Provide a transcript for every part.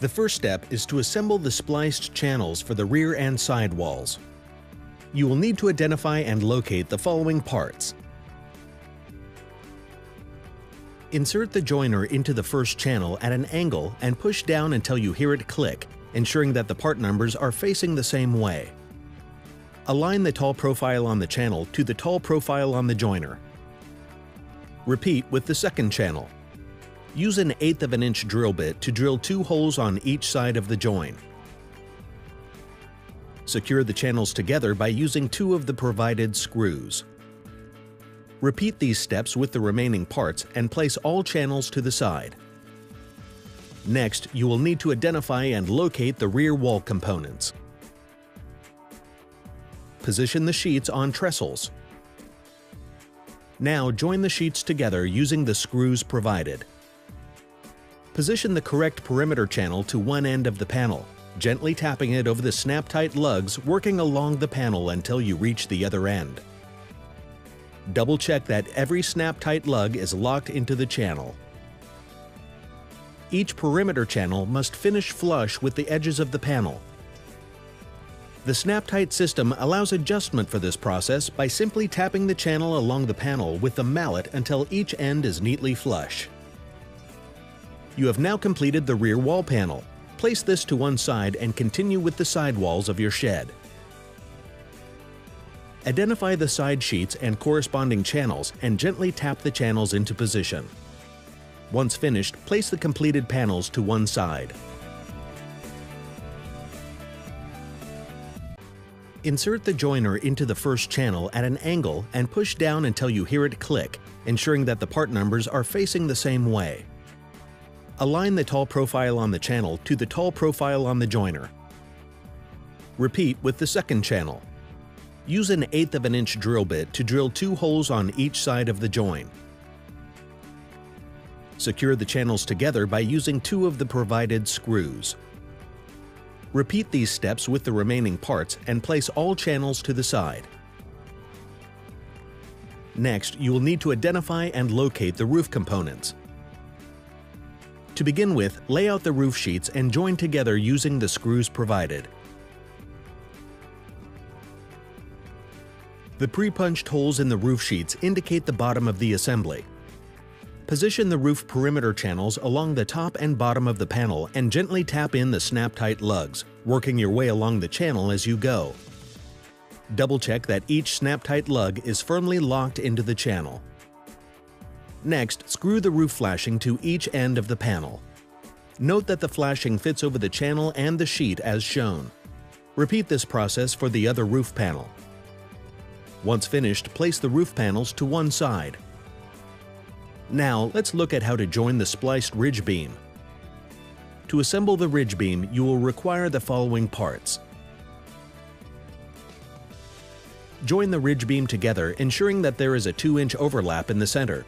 The first step is to assemble the spliced channels for the rear and side walls. You will need to identify and locate the following parts. Insert the joiner into the first channel at an angle and push down until you hear it click, ensuring that the part numbers are facing the same way. Align the tall profile on the channel to the tall profile on the joiner. Repeat with the second channel. Use an 1/8 of an inch drill bit to drill 2 holes on each side of the join. Secure the channels together by using 2 of the provided screws. Repeat these steps with the remaining parts and place all channels to the side. Next, you will need to identify and locate the rear wall components. Position the sheets on trestles. Now join the sheets together using the screws provided. Position the correct perimeter channel to one end of the panel, gently tapping it over the snap-tight lugs, working along the panel until you reach the other end. Double-check that every snap-tight lug is locked into the channel. Each perimeter channel must finish flush with the edges of the panel. The snap-tight system allows adjustment for this process by simply tapping the channel along the panel with the mallet until each end is neatly flush. You have now completed the rear wall panel. Place this to one side and continue with the side walls of your shed. Identify the side sheets and corresponding channels and gently tap the channels into position. Once finished, place the completed panels to one side. Insert the joiner into the first channel at an angle and push down until you hear it click, ensuring that the part numbers are facing the same way. Align the tall profile on the channel to the tall profile on the joiner. Repeat with the second channel. Use an 1/8 of an inch drill bit to drill 2 holes on each side of the join. Secure the channels together by using 2 of the provided screws. Repeat these steps with the remaining parts and place all channels to the side. Next, you will need to identify and locate the roof components. To begin with, lay out the roof sheets and join together using the screws provided. The pre-punched holes in the roof sheets indicate the bottom of the assembly. Position the roof perimeter channels along the top and bottom of the panel and gently tap in the snap-tight lugs, working your way along the channel as you go. Double-check that each snap-tight lug is firmly locked into the channel. Next, screw the roof flashing to each end of the panel. Note that the flashing fits over the channel and the sheet as shown. Repeat this process for the other roof panel. Once finished, place the roof panels to one side. Now, let's look at how to join the spliced ridge beam. To assemble the ridge beam, you will require the following parts. Join the ridge beam together, ensuring that there is a 2-inch overlap in the center.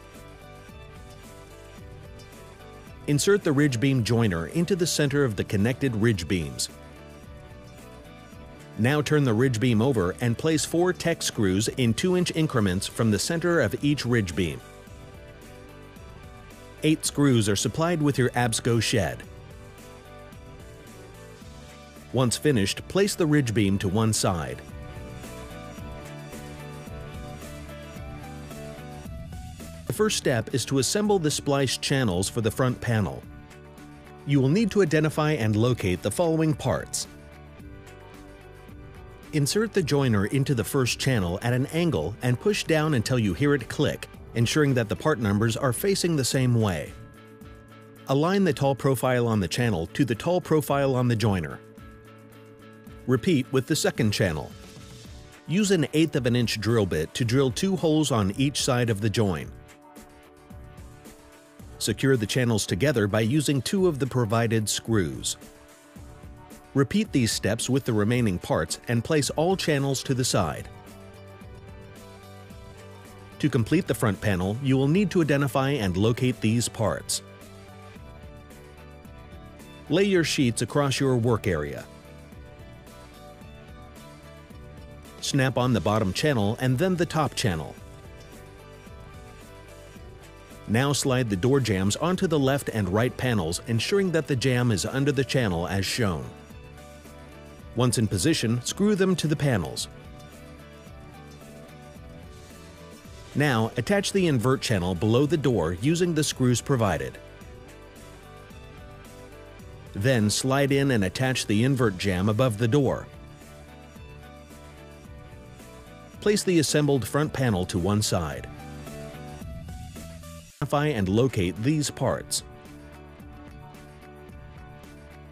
Insert the ridge beam joiner into the center of the connected ridge beams. Now turn the ridge beam over and place 4 Tech screws in 2-inch increments from the center of each ridge beam. 8 screws are supplied with your Absco shed. Once finished, place the ridge beam to one side. The first step is to assemble the spliced channels for the front panel. You will need to identify and locate the following parts. Insert the joiner into the first channel at an angle and push down until you hear it click, ensuring that the part numbers are facing the same way. Align the tall profile on the channel to the tall profile on the joiner. Repeat with the second channel. Use an 1/8 of an inch drill bit to drill 2 holes on each side of the join. Secure the channels together by using 2 of the provided screws. Repeat these steps with the remaining parts and place all channels to the side. To complete the front panel, you will need to identify and locate these parts. Lay your sheets across your work area. Snap on the bottom channel and then the top channel. Now slide the door jambs onto the left and right panels, ensuring that the jamb is under the channel as shown. Once in position, screw them to the panels. Now, attach the invert channel below the door using the screws provided. Then slide in and attach the invert jamb above the door. Place the assembled front panel to one side. Identify and locate these parts.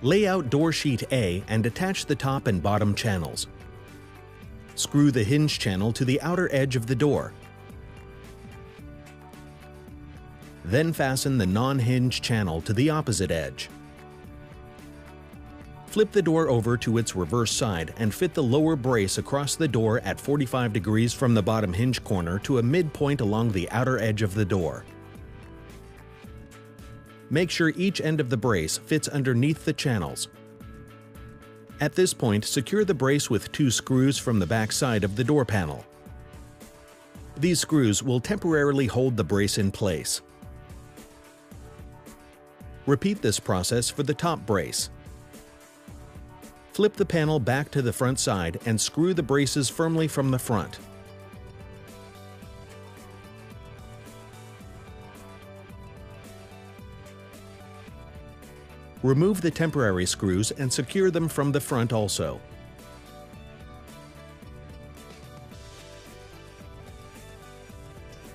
Lay out door sheet A and attach the top and bottom channels. Screw the hinge channel to the outer edge of the door. Then fasten the non-hinge channel to the opposite edge. Flip the door over to its reverse side and fit the lower brace across the door at 45 degrees from the bottom hinge corner to a midpoint along the outer edge of the door. Make sure each end of the brace fits underneath the channels. At this point, secure the brace with 2 screws from the back side of the door panel. These screws will temporarily hold the brace in place. Repeat this process for the top brace. Flip the panel back to the front side and screw the braces firmly from the front. Remove the temporary screws and secure them from the front also.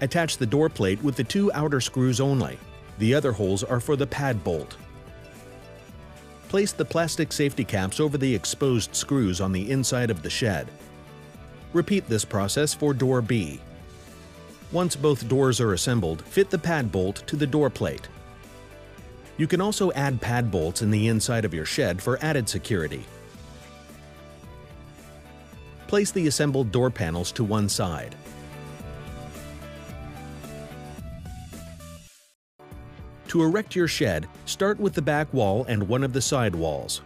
Attach the door plate with the 2 outer screws only. The other holes are for the pad bolt. Place the plastic safety caps over the exposed screws on the inside of the shed. Repeat this process for door B. Once both doors are assembled, fit the pad bolt to the door plate. You can also add pad bolts in the inside of your shed for added security. Place the assembled door panels to one side. To erect your shed, start with the back wall and one of the side walls.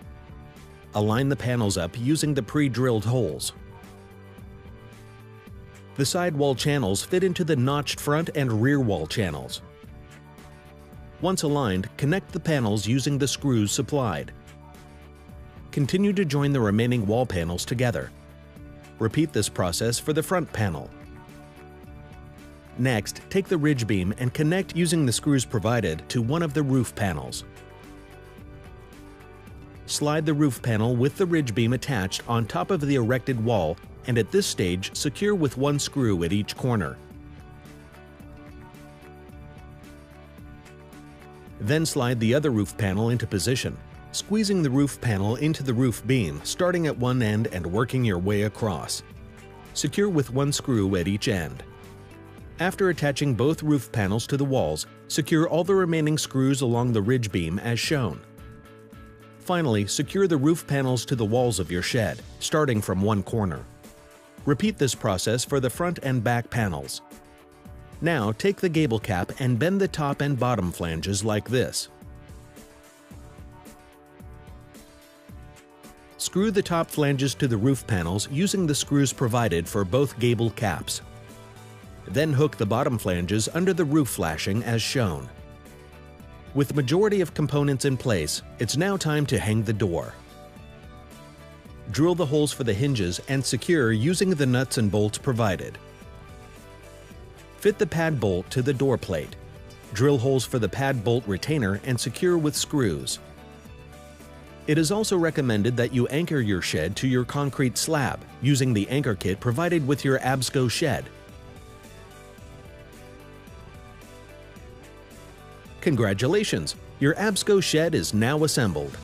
Align the panels up using the pre-drilled holes. The side wall channels fit into the notched front and rear wall channels. Once aligned, connect the panels using the screws supplied. Continue to join the remaining wall panels together. Repeat this process for the front panel. Next, take the ridge beam and connect using the screws provided to one of the roof panels. Slide the roof panel with the ridge beam attached on top of the erected wall, and at this stage, secure with 1 screw at each corner. Then slide the other roof panel into position, squeezing the roof panel into the roof beam, starting at one end and working your way across. Secure with 1 screw at each end. After attaching both roof panels to the walls, secure all the remaining screws along the ridge beam as shown. Finally, secure the roof panels to the walls of your shed, starting from one corner. Repeat this process for the front and back panels. Now, take the gable cap and bend the top and bottom flanges like this. Screw the top flanges to the roof panels using the screws provided for both gable caps. Then hook the bottom flanges under the roof flashing as shown. With majority of components in place, it's now time to hang the door. Drill the holes for the hinges and secure using the nuts and bolts provided. Fit the pad bolt to the door plate. Drill holes for the pad bolt retainer and secure with screws. It is also recommended that you anchor your shed to your concrete slab using the anchor kit provided with your Absco shed. Congratulations! Your Absco shed is now assembled.